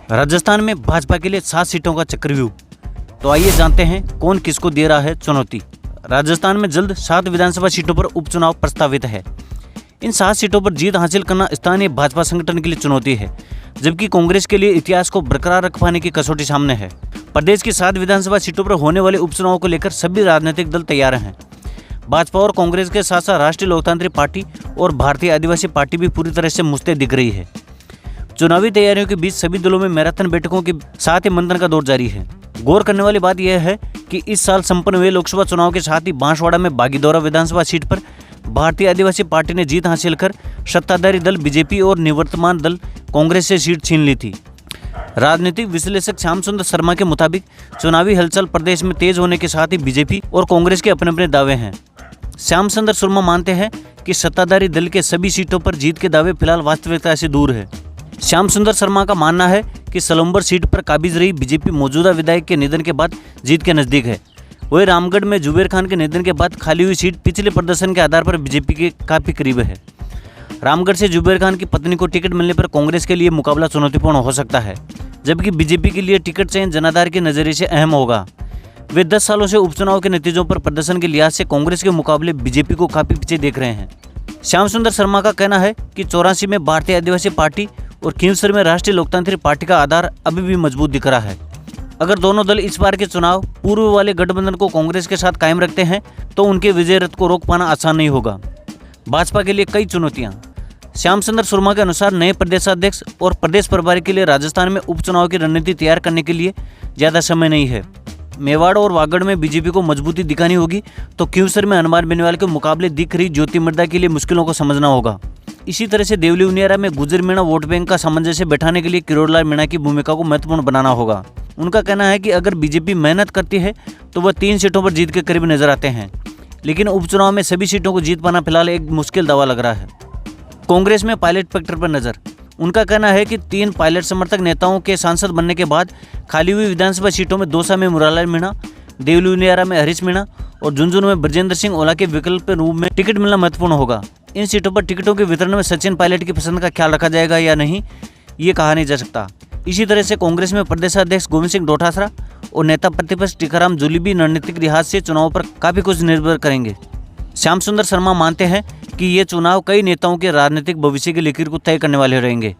राजस्थान में भाजपा के लिए 7 सीटों का चक्रव्यूह। तो आइए जानते हैं कौन किसको दे रहा है चुनौती। राजस्थान में जल्द 7 विधानसभा सीटों पर उपचुनाव प्रस्तावित है। इन 7 सीटों पर जीत हासिल करना स्थानीय भाजपा संगठन के लिए चुनौती है, जबकि कांग्रेस के लिए इतिहास को बरकरार रख पाने की कसौटी सामने है। प्रदेश की 7 विधानसभा सीटों पर होने वाले उपचुनाव को लेकर सभी राजनीतिक दल तैयार हैं। भाजपा और कांग्रेस के साथ साथ राष्ट्रीय लोकतांत्रिक पार्टी और भारतीय आदिवासी पार्टी भी पूरी तरह से मुस्तैद दिख रही है। चुनावी तैयारियों के बीच सभी दलों में मैराथन बैठकों के साथ ही मंथन का दौर जारी है। गौर करने वाली बात यह है कि इस साल संपन्न हुए लोकसभा चुनाव के साथ ही बांसवाड़ा में बागीदौरा विधानसभा सीट पर भारतीय आदिवासी पार्टी ने जीत हासिल कर सत्ताधारी दल बीजेपी और निवर्तमान दल कांग्रेस से सीट छीन ली थी। राजनीतिक विश्लेषक श्याम सुंदर शर्मा के मुताबिक चुनावी हलचल प्रदेश में तेज होने के साथ ही बीजेपी और कांग्रेस के अपने अपने दावे हैं। श्याम सुंदर शर्मा मानते हैं कि सत्ताधारी दल के सभी सीटों पर जीत के दावे फिलहाल वास्तविकता से दूर है। श्याम सुंदर शर्मा का मानना है कि सलम्बर सीट पर काबिज रही बीजेपी मौजूदा विधायक के निधन के बाद जीत के नजदीक है। वहीं रामगढ़ में जुबेर खान के निधन के बाद खाली हुई सीट पिछले प्रदर्शन के आधार पर बीजेपी के काफी करीब है। रामगढ़ से जुबेर खान की पत्नी को टिकट मिलने पर कांग्रेस के लिए मुकाबला चुनौतीपूर्ण हो सकता है, जबकि बीजेपी के लिए टिकट चयन जनाधार के नजरिए से अहम होगा। वे 10 सालों से उपचुनाव के नतीजों पर प्रदर्शन के लिहाज से कांग्रेस के मुकाबले बीजेपी को काफी पीछे देख रहे हैं। श्याम सुंदर शर्मा का कहना है कि 84 में भारतीय आदिवासी पार्टी और खींवसर में राष्ट्रीय लोकतांत्रिक पार्टी का आधार अभी भी मजबूत दिख रहा है। अगर दोनों दल इस बार के चुनाव पूर्व वाले गठबंधन को कांग्रेस के साथ कायम रखते हैं तो उनके विजय रथ को रोक पाना आसान नहीं होगा। भाजपा के लिए कई चुनौतियां। श्याम सुंदर शर्मा के अनुसार नए प्रदेशाध्यक्ष और प्रदेश प्रभारी के लिए राजस्थान में उपचुनाव की रणनीति तैयार करने के लिए ज्यादा समय नहीं है। मेवाड़ और वागड़ में बीजेपी को मजबूती दिखानी होगी तो खींवसर में हनुमान बेनीवाल के मुकाबले दिख रही ज्योति मिर्धा के लिए मुश्किलों को समझना होगा। इसी तरह से देवली उनियारा में गुजर मीणा वोट बैंक का सामंजस्य बैठाने के लिए किरोड़लाल मीणा की भूमिका को महत्वपूर्ण बनाना होगा। उनका कहना है कि अगर बीजेपी मेहनत करती है तो वह 3 सीटों पर जीत के करीब नजर आते हैं, लेकिन उपचुनाव में सभी सीटों को जीत पाना फिलहाल एक मुश्किल दावा लग रहा है। कांग्रेस में पायलट फैक्टर पर नजर। उनका कहना है कि 3 पायलट समर्थक नेताओं के सांसद बनने के बाद खाली हुई विधानसभा सीटों में दौसा में मुरारलाल मीणा, देवली उनियारा में हरीश मीणा और झुंझुनू में ब्रजेंद्र सिंह ओला के विकल्प के रूप में टिकट मिलना महत्वपूर्ण होगा। इन सीटों पर टिकटों के वितरण में सचिन पायलट की पसंद का ख्याल रखा जाएगा या नहीं, ये कहा नहीं जा सकता। इसी तरह से कांग्रेस में प्रदेशाध्यक्ष गोविंद सिंह डोटासरा और नेता प्रतिपक्ष टीकाराम जूली भी रणनीतिक लिहाज से चुनाव पर काफी कुछ निर्भर करेंगे। श्याम सुंदर शर्मा मानते हैं कि ये चुनाव कई नेताओं के राजनीतिक भविष्य की लकीर को तय करने वाले रहेंगे।